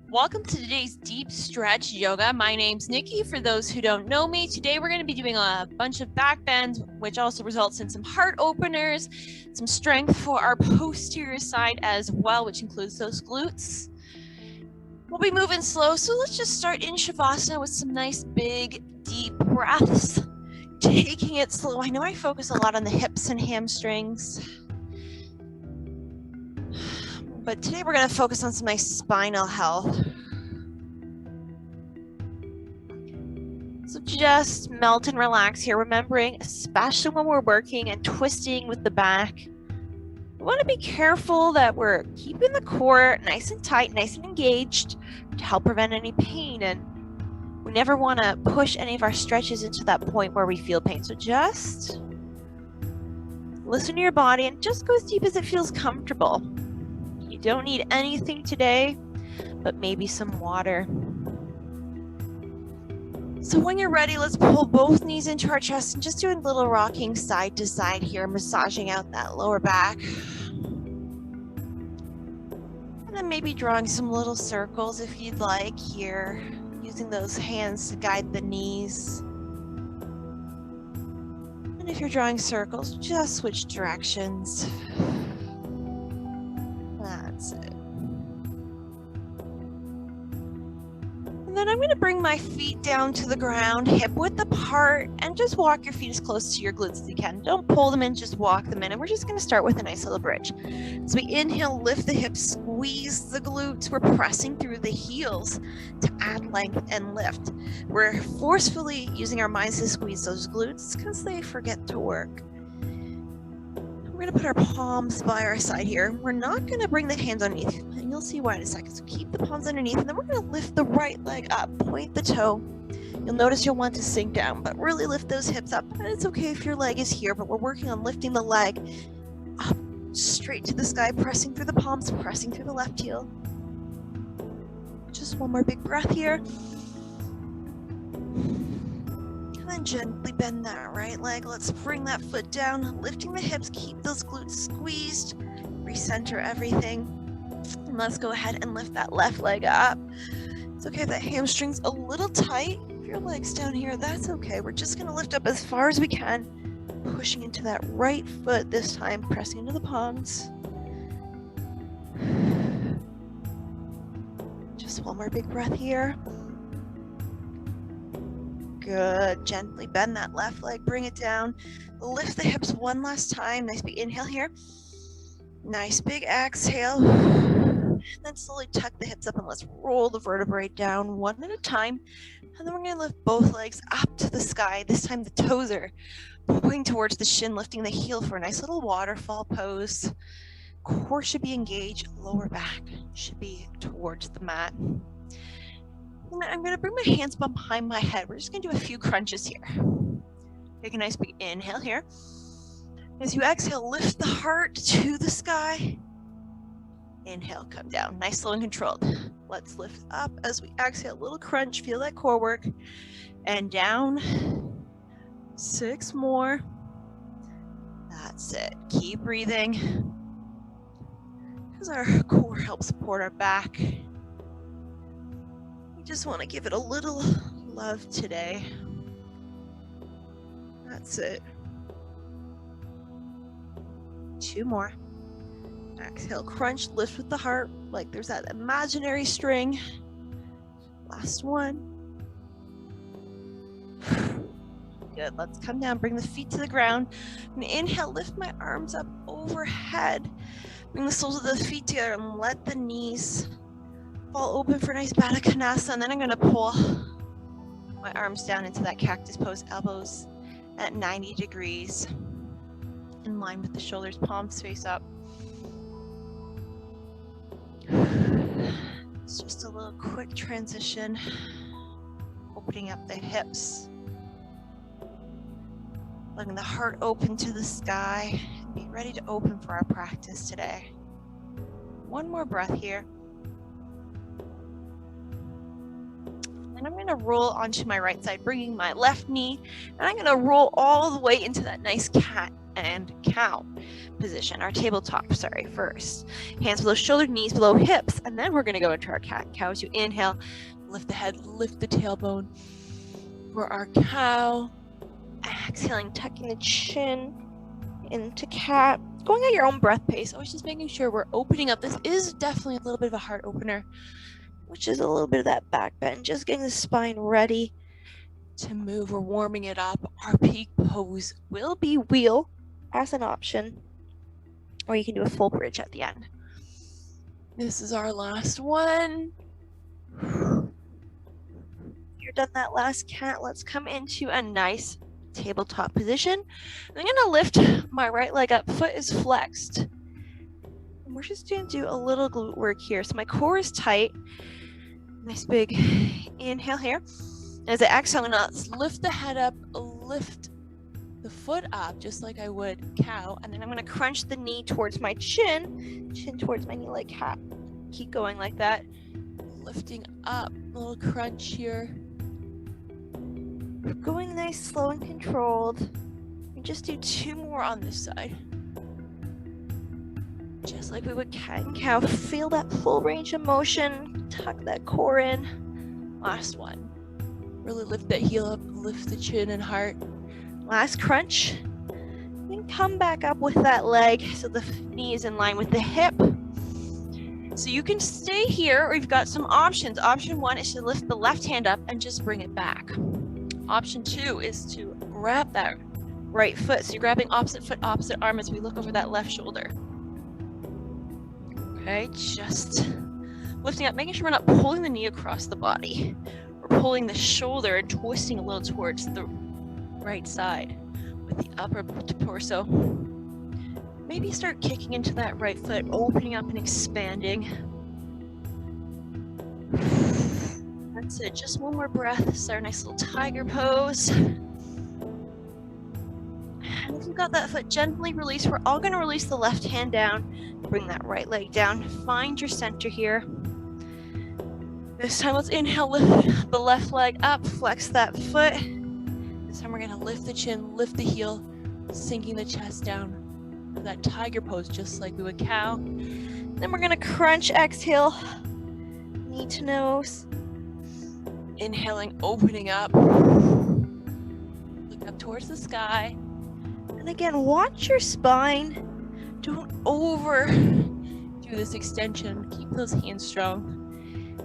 Welcome to today's deep stretch yoga. My name's Nikki. For those who don't know me, today we're going to be doing a bunch of back bends, which also results in some heart openers, some strength for our posterior side as well, which includes those glutes. We'll be moving slow, so let's just start in Shavasana with some nice big deep breaths. Taking it slow. I know I focus a lot on the hips and hamstrings, but today we're going to focus on some nice spinal health. So just melt and relax here, remembering, especially when we're working and twisting with the back, we want to be careful that we're keeping the core nice and tight, nice and engaged to help prevent any pain. And we never want to push any of our stretches into that point where we feel pain. So just listen to your body and just go as deep as it feels comfortable. You don't need anything today, but maybe some water. So when you're ready, let's pull both knees into our chest and just do a little rocking side to side here, massaging out that lower back. And then maybe drawing some little circles if you'd like here, using those hands to guide the knees. And if you're drawing circles, just switch directions. That's it. And then I'm going to bring my feet down to the ground, hip width apart, and just walk your feet as close to your glutes as you can. Don't pull them in, just walk them in. And we're just going to start with a nice little bridge. As we inhale, lift the hips, squeeze the glutes. We're pressing through the heels to add length and lift. We're forcefully using our minds to squeeze those glutes because they forget to work. We're going to put our palms by our side here. We're not going to bring the hands underneath, and you'll see why in a second. So keep the palms underneath, and then we're going to lift the right leg up, point the toe. You'll notice you'll want to sink down, but really lift those hips up. And it's okay if your leg is here, but we're working on lifting the leg up straight to the sky, pressing through the palms, pressing through the left heel. Just one more big breath here. And then gently bend that right leg. Let's bring that foot down, lifting the hips, keep those glutes squeezed, recenter everything. And let's go ahead and lift that left leg up. It's okay if that hamstring's a little tight. If your leg's down here, that's okay. We're just going to lift up as far as we can, pushing into that right foot this time, pressing into the palms. Just one more big breath here. Good. Gently bend that left leg, bring it down. Lift the hips one last time. Nice big inhale here. Nice big exhale. And then slowly tuck the hips up and let's roll the vertebrae down one at a time. And then we're going to lift both legs up to the sky. This time the toes are pointing towards the shin, lifting the heel for a nice little waterfall pose. Core should be engaged. Lower back should be towards the mat. I'm going to bring my hands behind my head. We're just going to do a few crunches here. Take a nice big inhale here. As you exhale, lift the heart to the sky. Inhale, come down. Nice, slow, and controlled. Let's lift up as we exhale. A little crunch. Feel that core work. And down. 6 more. That's it. Keep breathing. Because our core helps support our back. Just want to give it a little love today. That's it. 2 more. Exhale, crunch, lift with the heart, like there's that imaginary string. Last one. Good, let's come down, bring the feet to the ground. And inhale, lift my arms up overhead. Bring the soles of the feet together and let the knees fall open for a nice Baddha Konasana, and then I'm going to pull my arms down into that cactus pose, elbows at 90 degrees, in line with the shoulders, palms face up. It's just a little quick transition, opening up the hips, letting the heart open to the sky, and be ready to open for our practice today. One more breath here. And I'm going to roll onto my right side, bringing my left knee, and I'm going to roll all the way into that nice cat and cow position, our tabletop, first. Hands below shoulder, knees below hips, and then we're going to go into our cat cow. As you inhale, lift the head, lift the tailbone for our cow. Exhaling, tucking the chin into cat. Going at your own breath pace, always just making sure we're opening up. This is definitely a little bit of a heart opener, which is a little bit of that back bend, just getting the spine ready to move. We're warming it up. Our peak pose will be wheel as an option, or you can do a full bridge at the end. This is our last one. You're done that last cat. Let's come into a nice tabletop position. I'm gonna lift my right leg up, foot is flexed. And we're just gonna do a little glute work here. So my core is tight. Nice big inhale here. As I exhale, I'm gonna lift the head up, lift the foot up just like I would cow, and then I'm gonna crunch the knee towards my chin towards my knee like cat. Keep going like that. Lifting up, a little crunch here. We're going nice, slow, and controlled. And just do 2 more on this side. Just like we would cat and cow. Feel that full range of motion. Tuck that core in. Last one. Really lift that heel up, lift the chin and heart. Last crunch. Then come back up with that leg so the knee is in line with the hip. So you can stay here, or you've got some options. Option 1 is to lift the left hand up and just bring it back. Option 2 is to grab that right foot. So you're grabbing opposite foot, opposite arm as we look over that left shoulder. Okay, just lifting up, making sure we're not pulling the knee across the body. We're pulling the shoulder and twisting a little towards the right side with the upper torso. Maybe start kicking into that right foot, opening up and expanding. That's it, just one more breath. This is our nice little tiger pose. And if you've got that foot, gently release. We're all gonna release the left hand down, bring that right leg down, find your center here. This time, let's inhale, lift the left leg up, flex that foot. This time we're gonna lift the chin, lift the heel, sinking the chest down. That tiger pose, just like we would cow. Then we're gonna crunch, exhale, knee to nose. Inhaling, opening up. Look up towards the sky. And again, watch your spine. Don't overdo this extension. Keep those hands strong.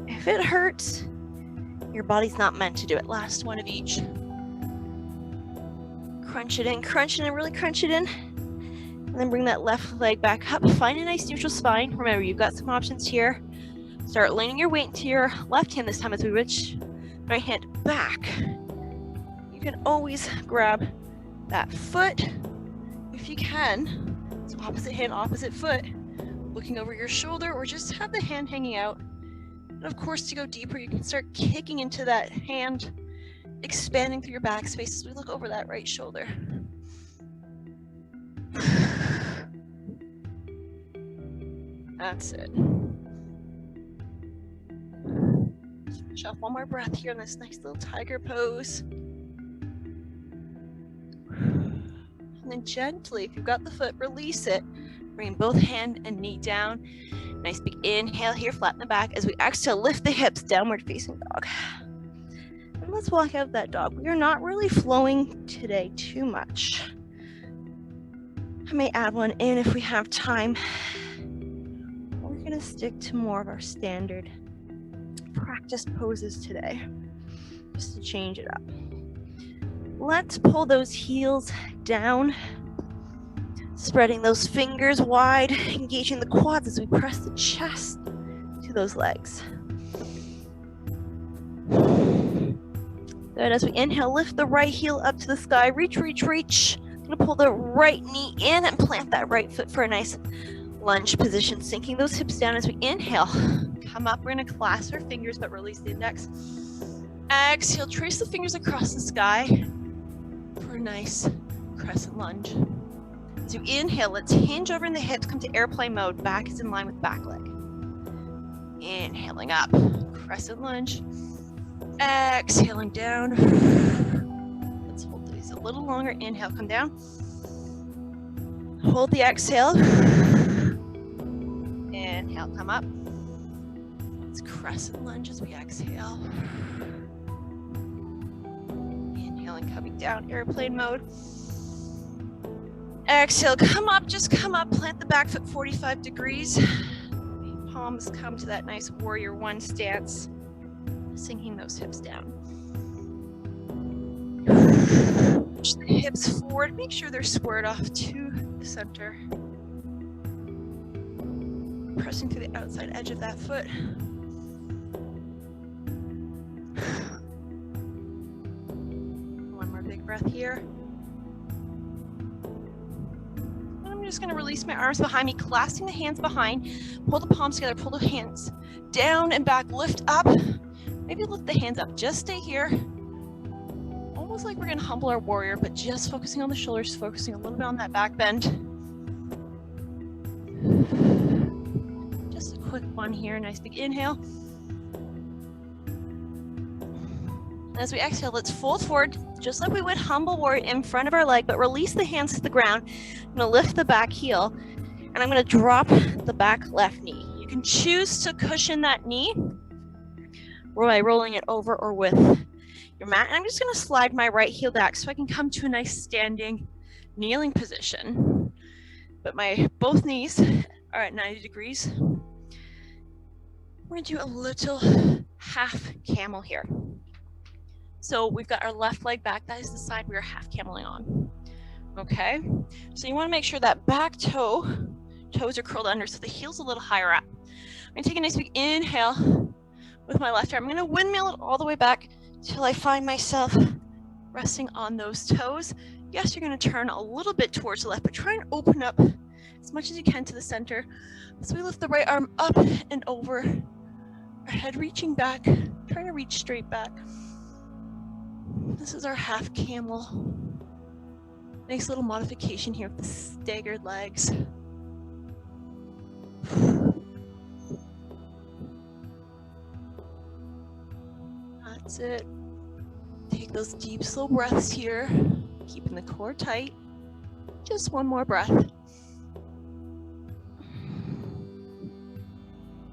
If it hurts, your body's not meant to do it. Last one of each. Crunch it in, really crunch it in. And then bring that left leg back up. Find a nice neutral spine. Remember, you've got some options here. Start leaning your weight into your left hand this time as we reach right hand back. You can always grab that foot if you can. So opposite hand, opposite foot. Looking over your shoulder, or just have the hand hanging out. And of course, to go deeper, you can start kicking into that hand, expanding through your back space as we look over that right shoulder. That's it. Finish off one more breath here in this nice little tiger pose. And then gently, if you've got the foot, release it. Bring both hand and knee down. Nice big inhale here, flatten the back. As we exhale, lift the hips, downward facing dog. And let's walk out that dog. We are not really flowing today too much. I may add one in if we have time. We're going to stick to more of our standard practice poses today, just to change it up. Let's pull those heels down, spreading those fingers wide, engaging the quads as we press the chest to those legs. Good. As we inhale, lift the right heel up to the sky. Reach, reach, reach. Gonna pull the right knee in and plant that right foot for a nice lunge position, sinking those hips down as we inhale. Come up, we're gonna clasp our fingers but release the index. Exhale, trace the fingers across the sky for a nice crescent lunge. As you inhale, let's hinge over in the hips, come to airplane mode. Back is in line with back leg. Inhaling up, crescent lunge. Exhaling down. Let's hold these a little longer. Inhale, come down. Hold the exhale. Inhale, come up. It's crescent lunge as we exhale. Inhaling, coming down, airplane mode. Exhale, come up, just come up. Plant the back foot 45 degrees. Palms come to that nice warrior one stance. Sinking those hips down. Push the hips forward. Make sure they're squared off to the center. Pressing through the outside edge of that foot. One more big breath here. And I'm just going to release my arms behind me, clasping the hands behind. Pull the palms together, pull the hands down and back, lift up. Maybe lift the hands up, just stay here. Almost like we're gonna humble our warrior, but just focusing on the shoulders, focusing a little bit on that back bend. Just a quick one here, nice big inhale. As we exhale, let's fold forward, just like we would humble warrior in front of our leg, but release the hands to the ground. I'm gonna lift the back heel, and I'm gonna drop the back left knee. You can choose to cushion that knee by rolling it over or with your mat. And I'm just going to slide my right heel back so I can come to a nice standing kneeling position. But my both knees are at 90 degrees. We're going to do a little half camel here. So we've got our left leg back. That is the side we are half cameling on. Okay. So you want to make sure that back toes are curled under so the heel's a little higher up. I'm going to take a nice big inhale. With my left arm, I'm going to windmill it all the way back till I find myself resting on those toes. Yes, you're going to turn a little bit towards the left, but try and open up as much as you can to the center. So we lift the right arm up and over, our head reaching back, trying to reach straight back. This is our half camel. Nice little modification here with the staggered legs. That's it. Take those deep, slow breaths here, keeping the core tight. Just one more breath.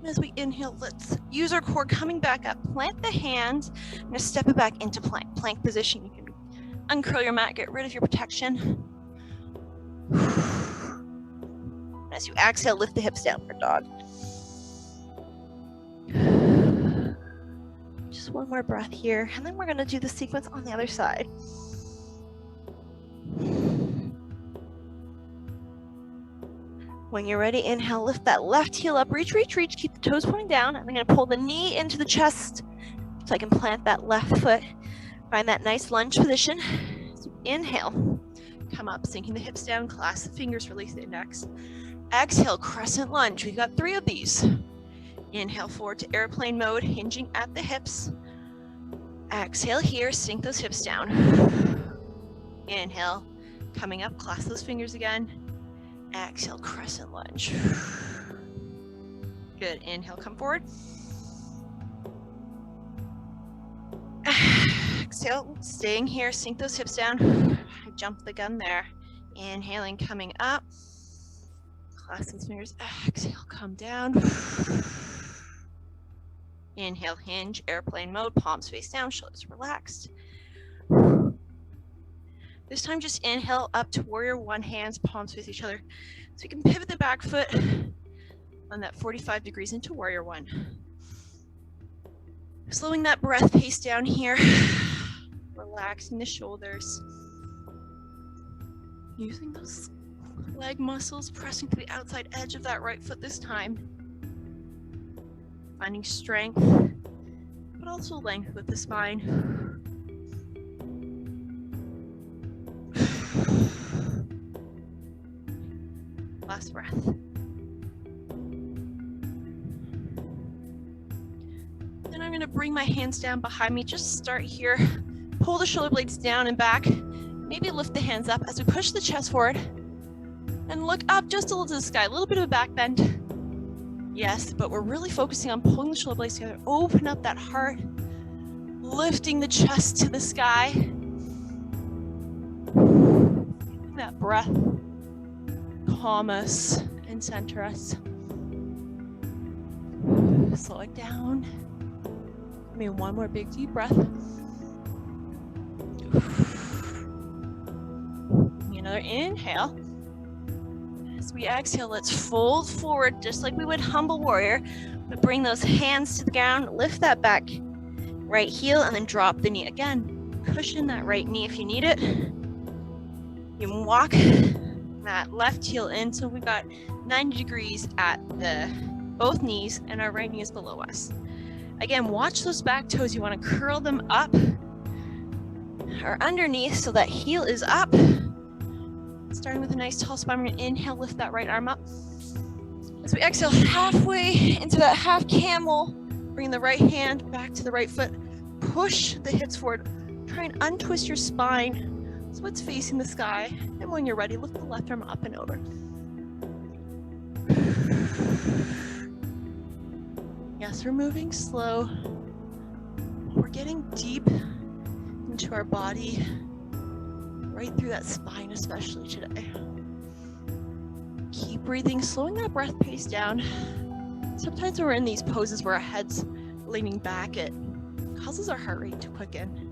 As we inhale, let's use our core coming back up. Plant the hands. I'm going to step it back into plank position. You can uncurl your mat, get rid of your protection. As you exhale, lift the hips down for dog. Just one more breath here, and then we're going to do the sequence on the other side. When you're ready, inhale, lift that left heel up, reach, reach, reach, keep the toes pointing down. I'm going to pull the knee into the chest so I can plant that left foot. Find that nice lunge position. So inhale, come up, sinking the hips down, clasp the fingers, release the index. Exhale, crescent lunge. We've got 3 of these. Inhale forward to airplane mode, hinging at the hips. Exhale here, sink those hips down. Inhale, coming up, clasp those fingers again. Exhale, crescent lunge. Good, inhale, come forward. Exhale, staying here, sink those hips down. I jumped the gun there. Inhaling, coming up. Clasp those fingers. Exhale, come down. Inhale, hinge, airplane mode, palms face down, shoulders relaxed. This time just inhale up to warrior one, hands, palms face each other. So we can pivot the back foot on that 45 degrees into warrior one. Slowing that breath pace down here. Relaxing the shoulders. Using those leg muscles, pressing to the outside edge of that right foot this time. Finding strength, but also length with the spine. Last breath. Then I'm going to bring my hands down behind me. Just start here. Pull the shoulder blades down and back. Maybe lift the hands up as we push the chest forward. And look up just a little to the sky. A little bit of a back bend. Yes, but we're really focusing on pulling the shoulder blades together. Open up that heart. Lifting the chest to the sky. That breath. calm us and center us. Slow it down. Give me one more big deep breath. Give me another inhale. As we exhale, let's fold forward just like we would humble warrior, but bring those hands to the ground, lift that back right heel, and then drop the knee. Again, cushion that right knee if you need it. You can walk that left heel in, so we've got 90 degrees at both knees, and our right knee is below us. Again, watch those back toes. You want to curl them up or underneath so that heel is up. Starting with a nice tall spine, we're going to inhale, lift that right arm up. As we exhale, halfway into that half camel, bring the right hand back to the right foot. Push the hips forward. Try and untwist your spine so it's facing the sky. And when you're ready, lift the left arm up and over. Yes, we're moving slow. We're getting deep into our body, right through that spine, especially today. Keep breathing, slowing that breath pace down. Sometimes when we're in these poses where our head's leaning back, it causes our heart rate to quicken.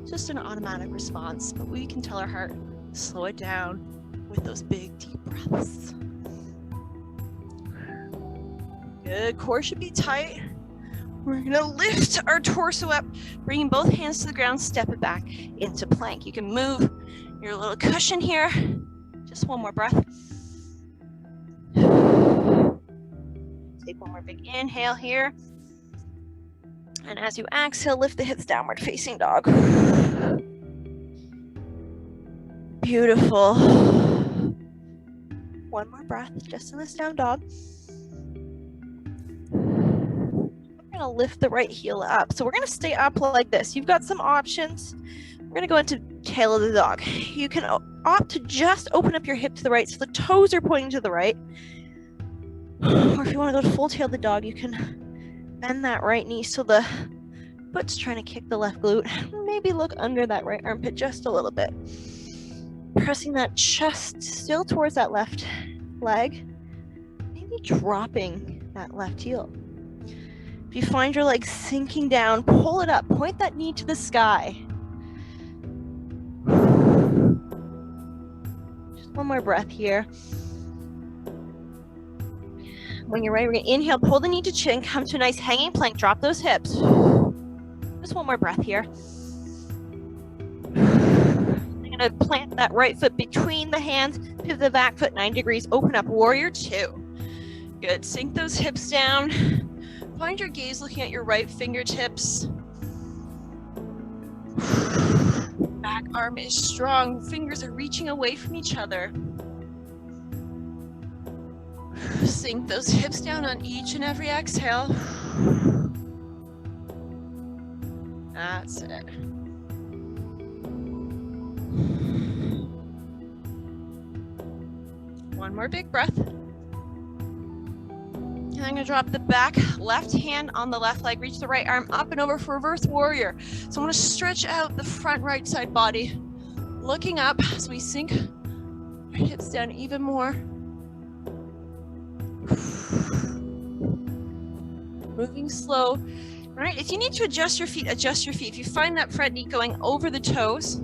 It's just an automatic response, but we can tell our heart, slow it down with those big deep breaths. Good, core should be tight. We're gonna lift our torso up, bringing both hands to the ground, step it back into plank. You can move your little cushion here. Just one more breath. Take one more big inhale here. And as you exhale, lift the hips, downward facing dog. Beautiful. One more breath, just in this down dog. We're gonna lift the right heel up. So we're gonna stay up like this. You've got some options. We're gonna go into tail of the dog. You can opt to just open up your hip to the right so the toes are pointing to the right. Or if you want to go to full tail of the dog, you can bend that right knee so the foot's trying to kick the left glute. Maybe look under that right armpit just a little bit. Pressing that chest still towards that left leg. Maybe dropping that left heel. If you find your leg sinking down, pull it up. Point that knee to the sky. Just one more breath here. When you're ready, we're going to inhale, pull the knee to chin, come to a nice hanging plank, drop those hips. Just one more breath here. I'm going to plant that right foot between the hands, pivot the back foot 9 degrees, open up, warrior two. Good, sink those hips down. Find your gaze looking at your right fingertips. Back arm is strong, fingers are reaching away from each other. Sink those hips down on each and every exhale. That's it. One more big breath. And I'm going to drop the back left hand on the left leg, reach the right arm up and over for reverse warrior. So I want to stretch out the front right side body, looking up as we sink our hips down even more. Moving slow. All right, if you need to adjust your feet, adjust your feet. If you find that front knee going over the toes,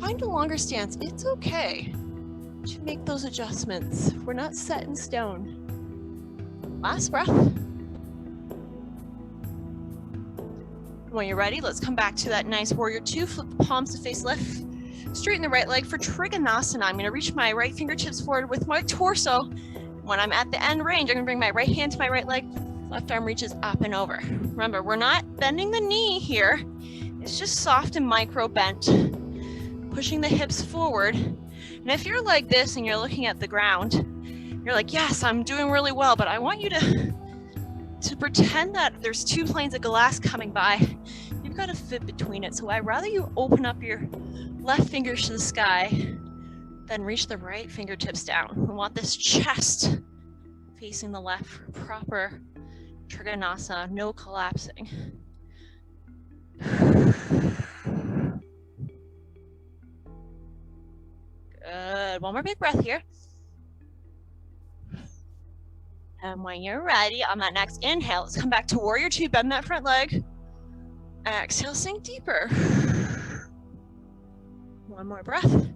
find a longer stance. It's okay to make those adjustments. We're not set in stone. Last breath. When you're ready, let's come back to that nice warrior two. Flip the palms to face left. Straighten the right leg for Trikonasana. I'm going to reach my right fingertips forward with my torso. When I'm at the end range, I'm going to bring my right hand to my right leg. Left arm reaches up and over. Remember, we're not bending the knee here. It's just soft and micro bent. Pushing the hips forward. And if you're like this and you're looking at the ground, you're like, yes, I'm doing really well, but I want you to pretend that there's two planes of glass coming by. You've got to fit between it. So I'd rather you open up your left fingers to the sky than reach the right fingertips down. We want this chest facing the left for proper Trikonasana, no collapsing. Good. One more big breath here. And when you're ready, on that next inhale, let's come back to warrior two, bend that front leg. Exhale, sink deeper. One more breath.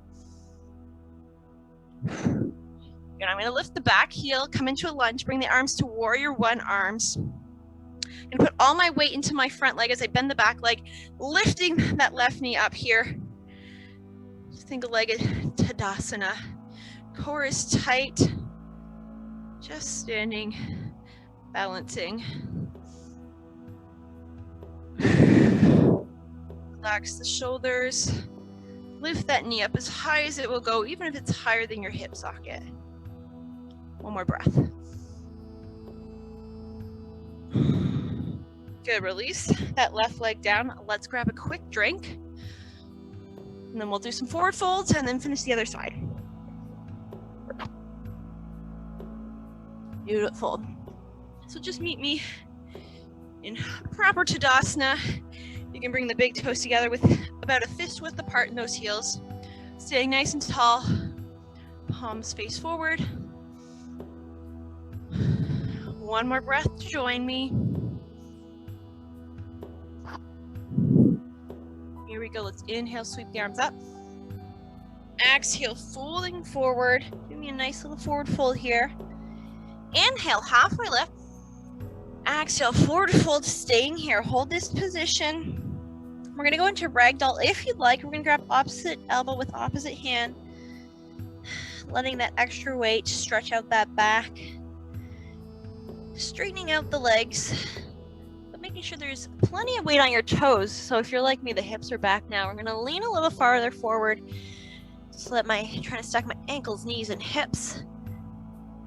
And I'm going to lift the back heel, come into a lunge, bring the arms to warrior one arms. I'm going to put all my weight into my front leg as I bend the back leg, lifting that left knee up here. Think of Leg Tadasana. Core is tight. Just standing, balancing. Relax the shoulders. Lift that knee up as high as it will go, even if it's higher than your hip socket. One more breath. Good, release that left leg down. Let's grab a quick drink. And then we'll do some forward folds and then finish the other side. Beautiful. So just meet me in proper Tadasana. You can bring the big toes together with about a fist width apart in those heels. Staying nice and tall. Palms face forward. One more breath to join me. Here we go. Let's inhale, sweep the arms up. Exhale, folding forward. Give me a nice little forward fold here. Inhale, halfway lift. Exhale, forward fold, staying here. Hold this position. We're going to go into Ragdoll. If you'd like, we're going to grab opposite elbow with opposite hand. Letting that extra weight stretch out that back. Straightening out the legs. But making sure there's plenty of weight on your toes. So if you're like me, the hips are back now. We're going to lean a little farther forward. Just let trying to stack my ankles, knees, and hips.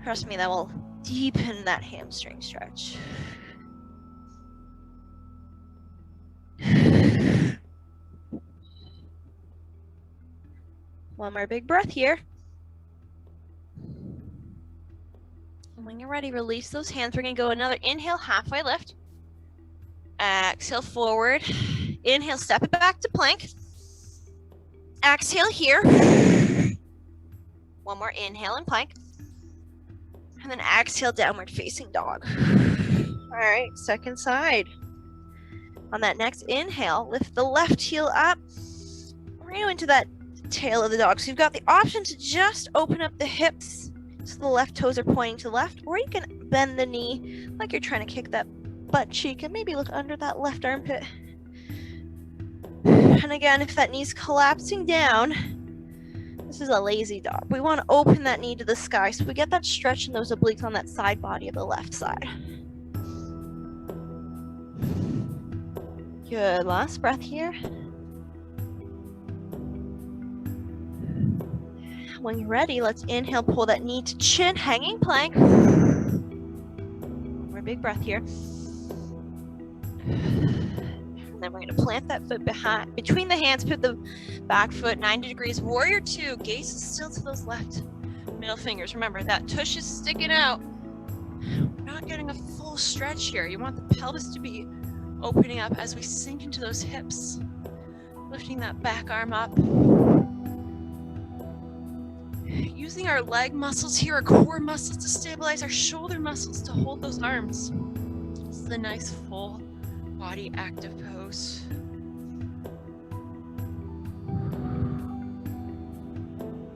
Trust me, that will deepen that hamstring stretch. One more big breath here. And when you're ready, release those hands. We're going to go another inhale, halfway lift. Exhale, forward. Inhale, step it back to plank. Exhale here. One more inhale and plank. And then exhale, downward facing dog. All right, second side. On that next inhale, lift the left heel up. We're going to go into that tail of the dog. So you've got the option to just open up the hips so the left toes are pointing to the left, or you can bend the knee like you're trying to kick that butt cheek and maybe look under that left armpit. And again, if that knee's collapsing down, this is a lazy dog. We want to open that knee to the sky so we get that stretch in those obliques on that side body of the left side. Good, last breath here. When you're ready, let's inhale, pull that knee to chin, hanging plank. One more big breath here. And then we're going to plant that foot between the hands, put the back foot 90 degrees. Warrior two, gaze is still to those left middle fingers. Remember, that tush is sticking out. We're not getting a full stretch here. You want the pelvis to be opening up as we sink into those hips. Lifting that back arm up. Using our leg muscles here, our core muscles to stabilize, our shoulder muscles to hold those arms. This is a nice full body active pose.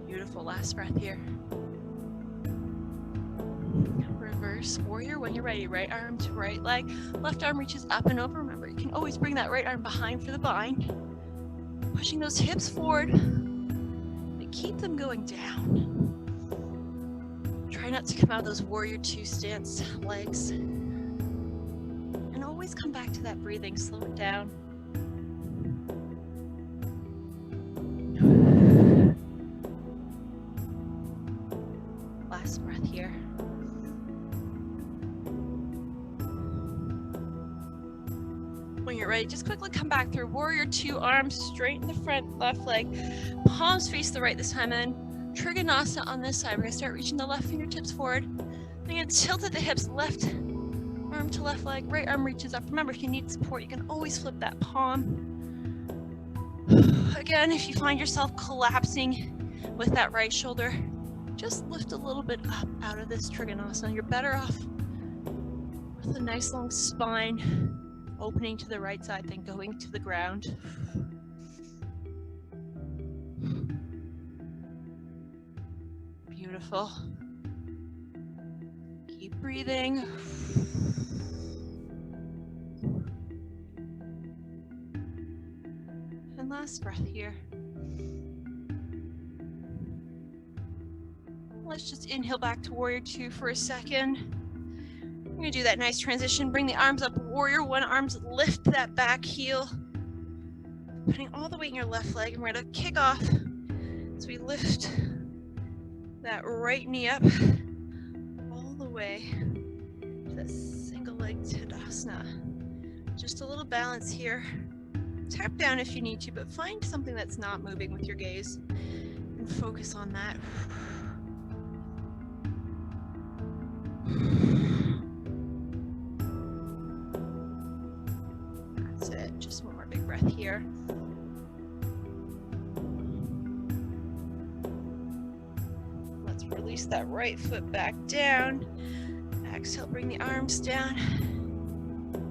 Beautiful, last breath here. Reverse warrior when you're ready. Right arm to right leg. Left arm reaches up and over. Remember, you can always bring that right arm behind for the bind. Pushing those hips forward. But keep them going down. Try not to come out of those warrior two stance legs. And always come back to that breathing. Slow it down. Last breath here. When you're ready, just quickly come back through warrior two, arms straight in the front, left leg, palms face the right this time, and then Trikonasana on this side. We're going to start reaching the left fingertips forward. Then you're going to tilt at the hips, left arm to left leg, right arm reaches up. Remember, if you need support, you can always flip that palm. Again, if you find yourself collapsing with that right shoulder, just lift a little bit up out of this Trikonasana. You're better off With a nice long spine, opening to the right side, then going to the ground. Beautiful. Keep breathing. And last breath here. Let's just inhale back to Warrior 2 for a second. We're going to do that nice transition. Bring the arms up, Warrior 1 arms, lift that back heel. Putting all the weight in your left leg, and we're going to kick off as we lift that right knee up all the way to that single leg Tadasana. Just a little balance here. Tap down if you need to, but find something that's not moving with your gaze and focus on that. That's it. Just one more big breath here. Let's release that right foot back down. Exhale, bring the arms down.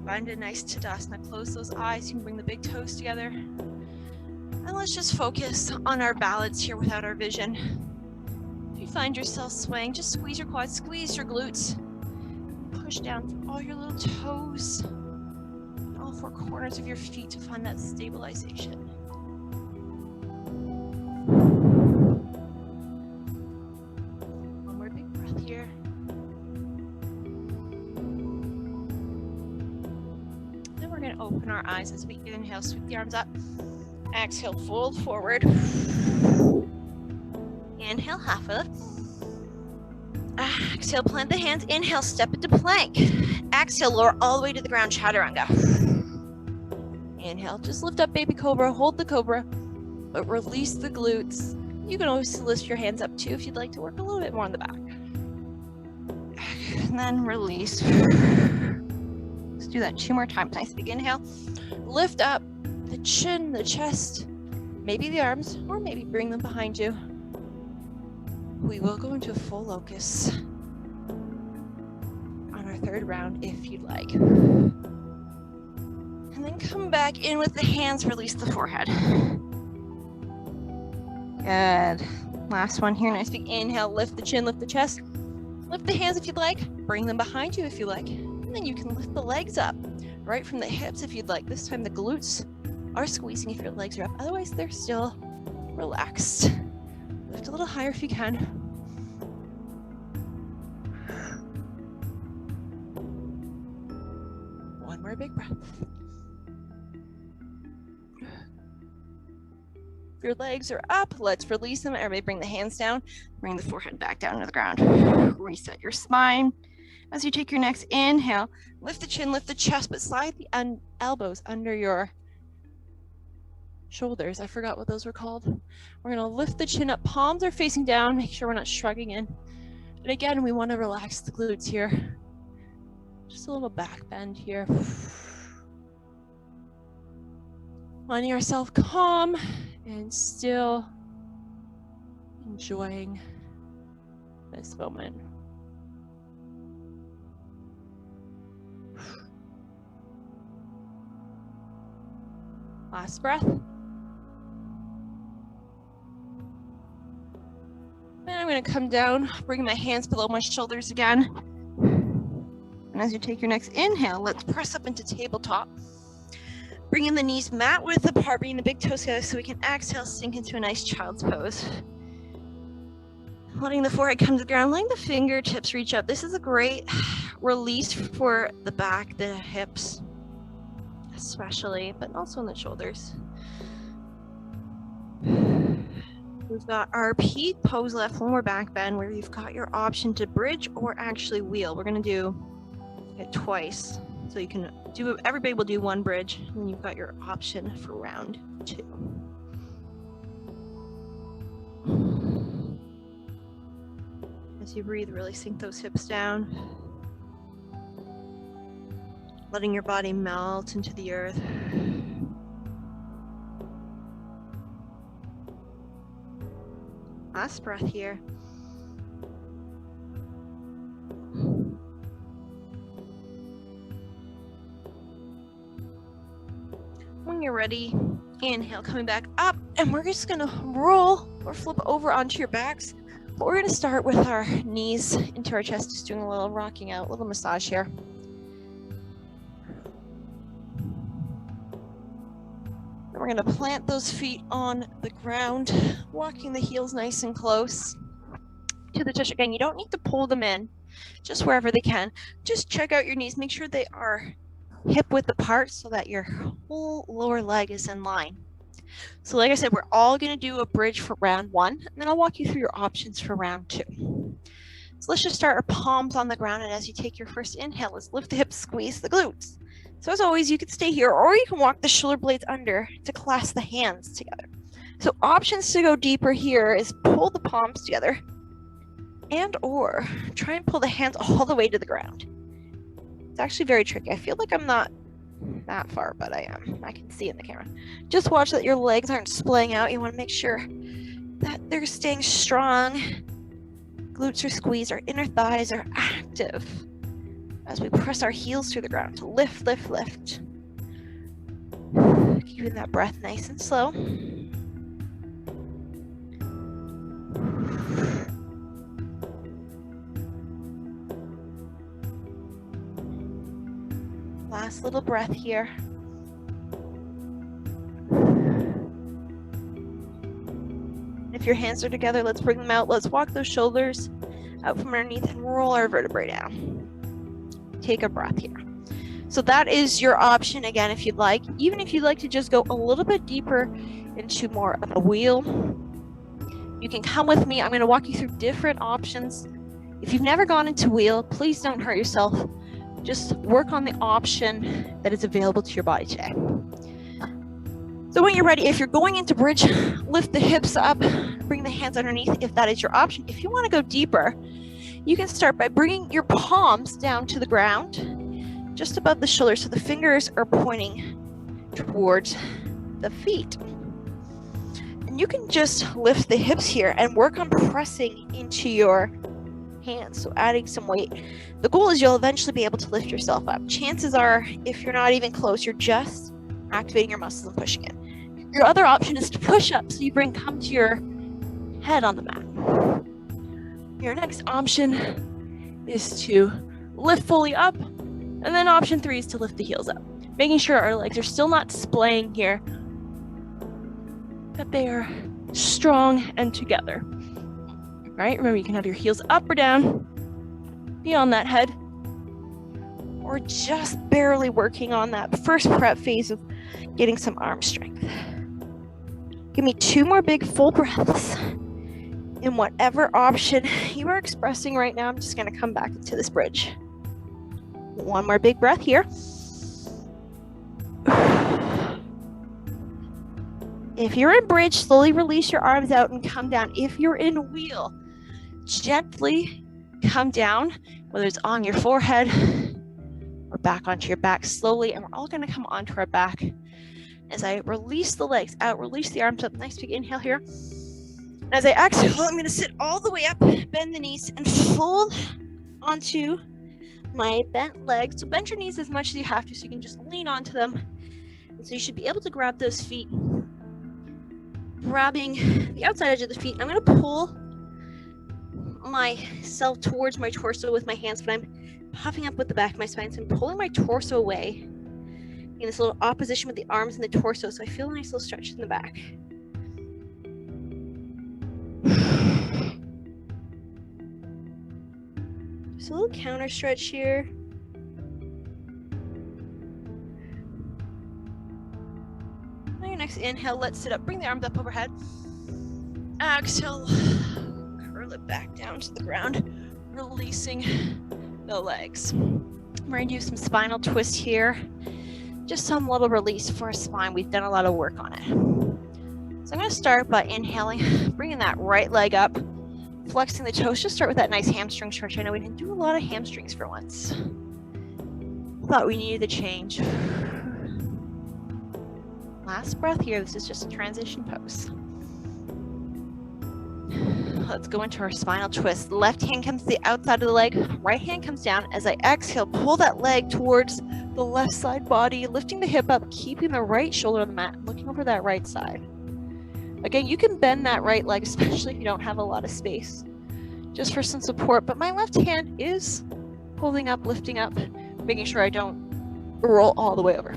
Find a nice Tadasana. Close those eyes. You can bring the big toes together. And let's just focus on our balance here without our vision. If you find yourself swaying, just squeeze your quads, squeeze your glutes. Push down through all your little toes and all four corners of your feet to find that stabilization. One more big breath here. Then we're going to open our eyes as we inhale, sweep the arms up. Exhale, fold forward. Inhale, half a lift. Exhale, plant the hands. Inhale, step into plank. Exhale, lower all the way to the ground, chaturanga. Inhale, just lift up, baby cobra. Hold the cobra, but release the glutes. You can always lift your hands up too if you'd like to work a little bit more on the back. And then release. Let's do that 2 more times. Nice big inhale. Lift up the chin, the chest, maybe the arms, or maybe bring them behind you. We will go into a full locust on our 3rd round if you'd like. And then come back in with the hands, release the forehead. Good. Last one here, nice big inhale, lift the chin, lift the chest. Lift the hands if you'd like, bring them behind you if you like. And then you can lift the legs up, right from the hips if you'd like. This time the glutes are squeezing if your legs are up, otherwise they're still relaxed. Lift a little higher if you can. One more big breath. If your legs are up, let's release them. Everybody bring the hands down. Bring the forehead back down to the ground. Reset your spine. As you take your next inhale, lift the chin, lift the chest, but slide the elbows under your shoulders. I forgot what those were called. We're going to lift the chin up, palms are facing down, make sure we're not shrugging in. And again, we want to relax the glutes here. Just a little back bend here. Finding ourselves calm and still enjoying this moment. Last breath. And I'm going to come down, bring my hands below my shoulders again. And as you take your next inhale, let's press up into tabletop. Bringing the knees mat width apart, bringing the big toes together so we can exhale, sink into a nice child's pose. Letting the forehead come to the ground, letting the fingertips reach up. This is a great release for the back, the hips, especially, but also in the shoulders. We've got our peak pose left, one more back bend where you've got your option to bridge or actually wheel. We're going to do it twice. So you can do, everybody will do one bridge, and you've got your option for round 2. As you breathe, really sink those hips down. Letting your body melt into the earth. Last breath here. When you're ready, inhale, coming back up, and we're just gonna roll or flip over onto your backs. But we're gonna start with our knees into our chest, just doing a little rocking out, a little massage here. And we're gonna plant those feet on the ground, walking the heels nice and close to the touch. Again, you don't need to pull them in, just wherever they can. Just check out your knees, make sure they are hip width apart so that your whole lower leg is in line. So like I said, we're all going to do a bridge for round 1, and then I'll walk you through your options for round 2. So let's just start our palms on the ground, and as you take your first inhale, let's lift the hips, squeeze the glutes. So as always, you can stay here, or you can walk the shoulder blades under to clasp the hands together. So options to go deeper here is pull the palms together, and or try and pull the hands all the way to the ground. It's actually very tricky. I feel like I'm not that far, but I am. I can see in the camera. Just watch that your legs aren't splaying out. You want to make sure that they're staying strong. Glutes are squeezed. Our inner thighs are active as we press our heels through the ground to lift, lift, lift. Keeping that breath nice and slow. Last little breath here. If your hands are together, let's bring them out. Let's walk those shoulders out from underneath and roll our vertebrae down. Take a breath here. So that is your option again if you'd like. Even if you'd like to just go a little bit deeper into more of a wheel, you can come with me. I'm going to walk you through different options. If you've never gone into wheel, please don't hurt yourself. Just work on the option that is available to your body today. So when you're ready, if you're going into bridge, lift the hips up, bring the hands underneath if that is your option. If you want to go deeper, you can start by bringing your palms down to the ground, just above the shoulders, so the fingers are pointing towards the feet. And you can just lift the hips here and work on pressing into your hands, so adding some weight. The goal is you'll eventually be able to lift yourself up. Chances are, if you're not even close, you're just activating your muscles and pushing in. Your other option is to push up, so you come to your head on the mat. Your next option is to lift fully up, and then option 3 is to lift the heels up, making sure our legs are still not splaying here, that they are strong and together. Right? Remember, you can have your heels up or down, beyond that head, or just barely working on that first prep phase of getting some arm strength. Give me 2 more big full breaths in whatever option you are expressing right now. I'm just going to come back into this bridge. 1 more big breath here. If you're in bridge, slowly release your arms out and come down. If you're in wheel, gently come down, whether it's on your forehead or back onto your back slowly, and we're all going to come onto our back. As I release the legs out, release the arms up. Nice big inhale here. And as I exhale, I'm going to sit all the way up, bend the knees, and fold onto my bent legs. So bend your knees as much as you have to, so you can just lean onto them. And so you should be able to grab those feet, grabbing the outside edge of the feet. I'm going to pull myself towards my torso with my hands, but I'm puffing up with the back of my spine, so I'm pulling my torso away in this little opposition with the arms and the torso, so I feel a nice little stretch in the back. Just a little counter stretch here. On your next inhale, let's sit up, bring the arms up overhead. Exhale, curl it back down to the ground, releasing the legs. We're going to do some spinal twist here. Just some little release for our spine. We've done a lot of work on it. So I'm going to start by inhaling, bringing that right leg up, flexing the toes. Just start with that nice hamstring stretch. I know we didn't do a lot of hamstrings for once. Thought we needed a change. Last breath here. This is just a transition pose. Let's go into our spinal twist. Left hand comes to the outside of the leg. Right hand comes down. As I exhale, pull that leg towards the left side body, lifting the hip up, keeping the right shoulder on the mat, looking over that right side. Again, you can bend that right leg, especially if you don't have a lot of space, just for some support. But my left hand is holding up, lifting up, making sure I don't roll all the way over.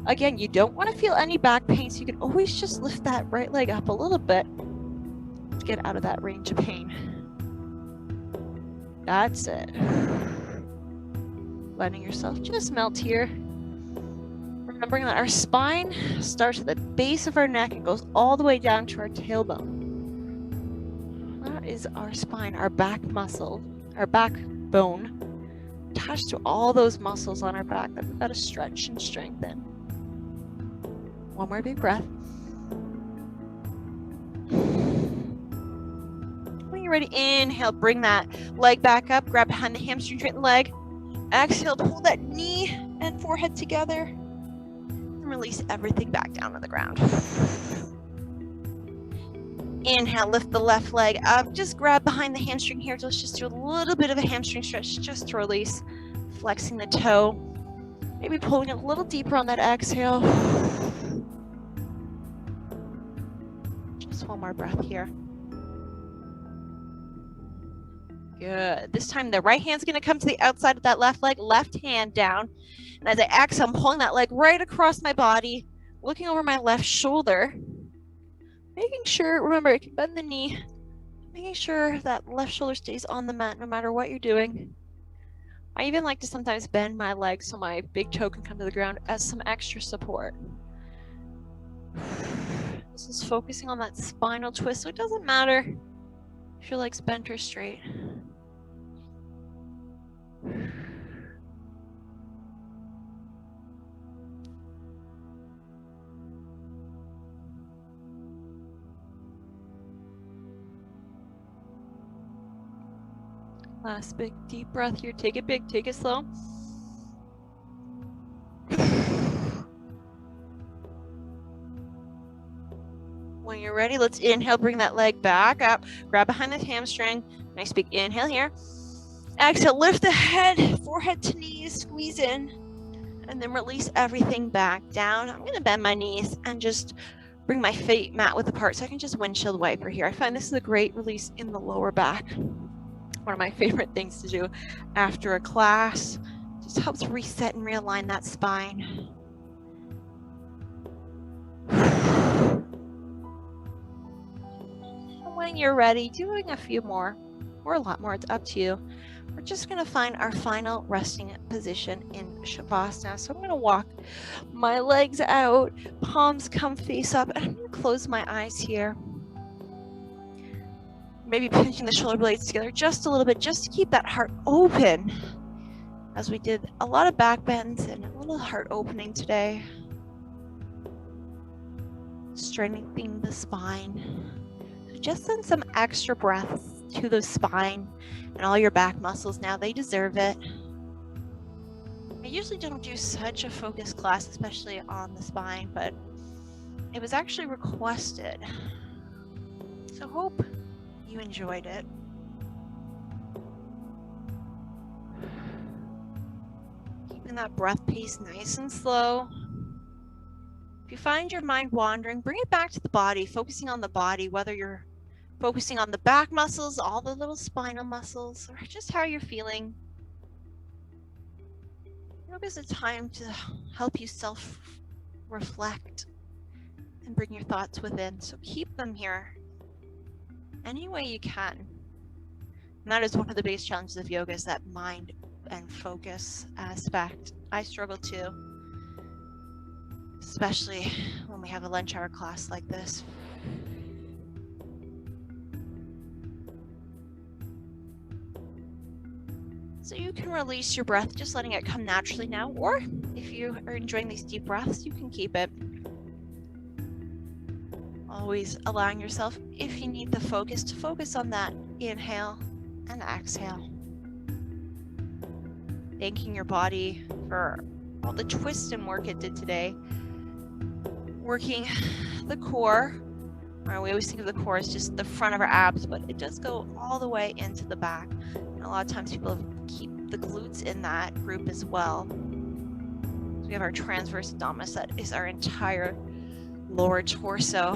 Again, you don't want to feel any back pain, so you can always just lift that right leg up a little bit to get out of that range of pain. That's it. Letting yourself just melt here. Remembering that our spine starts at the base of our neck and goes all the way down to our tailbone. That is our spine, our back muscle, our backbone, attached to all those muscles on our back that we've got to stretch and strengthen. One more big breath. When you're ready, inhale, bring that leg back up, grab behind the hamstring, straighten the leg. Exhale to hold that knee and forehead together. And release everything back down to the ground. Inhale, lift the left leg up. Just grab behind the hamstring here. Let's just do a little bit of a hamstring stretch just to release. Flexing the toe. Maybe pulling it a little deeper on that exhale. Just one more breath here. Good. This time the right hand's going to come to the outside of that left leg, left hand down. And as I exhale, I'm pulling that leg right across my body, looking over my left shoulder, making sure, remember, you can bend the knee, making sure that left shoulder stays on the mat no matter what you're doing. I even like to sometimes bend my leg so my big toe can come to the ground as some extra support. This is focusing on that spinal twist, so it doesn't matter if your leg's bent or straight. Last big deep breath here. Take it big, take it slow. When you're ready, let's inhale, bring that leg back up, grab behind the hamstring. Nice big inhale here. Exhale, lift the head, forehead to knees, squeeze in, and then release everything back down. I'm going to bend my knees and just bring my feet mat width apart so I can just windshield wiper here. I find this is a great release in the lower back. One of my favorite things to do after a class. Just helps reset and realign that spine. When you're ready, doing a few more, or a lot more, it's up to you. We're just going to find our final resting position in Shavasana. So I'm going to walk my legs out, palms come face up, and I'm going to close my eyes here. Maybe pinching the shoulder blades together just a little bit, just to keep that heart open, as we did a lot of back bends and a little heart opening today. Strengthening the spine. So just send some extra breaths to the spine and all your back muscles now. They deserve it. I usually don't do such a focused class, especially on the spine, but it was actually requested. So hope you enjoyed it. Keeping that breath pace nice and slow. If you find your mind wandering, bring it back to the body, focusing on the body, whether you're focusing on the back muscles, all the little spinal muscles, or just how you're feeling. Yoga is a time to help you self-reflect and bring your thoughts within. So keep them here any way you can. And that is one of the biggest challenges of yoga, is that mind and focus aspect. I struggle too, especially when we have a lunch hour class like this. So you can release your breath, just letting it come naturally now, or if you are enjoying these deep breaths, you can keep it. Always allowing yourself, if you need the focus, to focus on that inhale and exhale. Thanking your body for all the twist and work it did today. Working the core. We always think of the core as just the front of our abs, but it does go all the way into the back. And a lot of times people keep the glutes in that group as well. We have our transverse abdominis, that is our entire lower torso.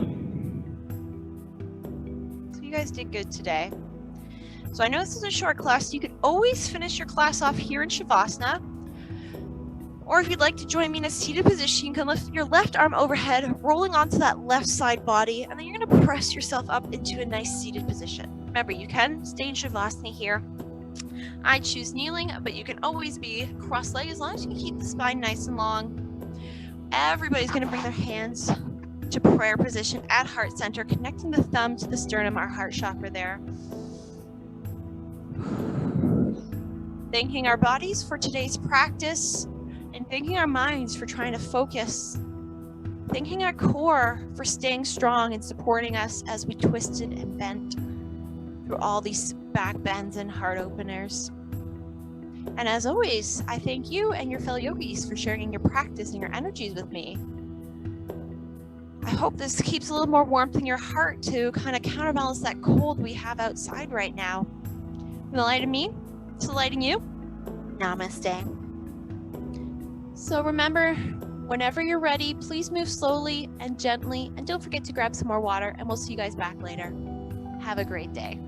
So you guys did good today. So I know this is a short class. You can always finish your class off here in Shavasana. Or if you'd like to join me in a seated position, you can lift your left arm overhead, rolling onto that left side body, and then you're going to press yourself up into a nice seated position. Remember, you can stay in Shavasana here. I choose kneeling, but you can always be cross-legged as long as you can keep the spine nice and long. Everybody's going to bring their hands to prayer position at heart center, connecting the thumb to the sternum, our heart chakra there. Thanking our bodies for today's practice, and thanking our minds for trying to focus. Thanking our core for staying strong and supporting us as we twisted and bent through all these back bends and heart openers. And as always, I thank you and your fellow yogis for sharing your practice and your energies with me. I hope this keeps a little more warmth in your heart to kind of counterbalance that cold we have outside right now. From the light of me to the light in you, namaste. So remember, whenever you're ready, please move slowly and gently, and don't forget to grab some more water, and we'll see you guys back later. Have a great day.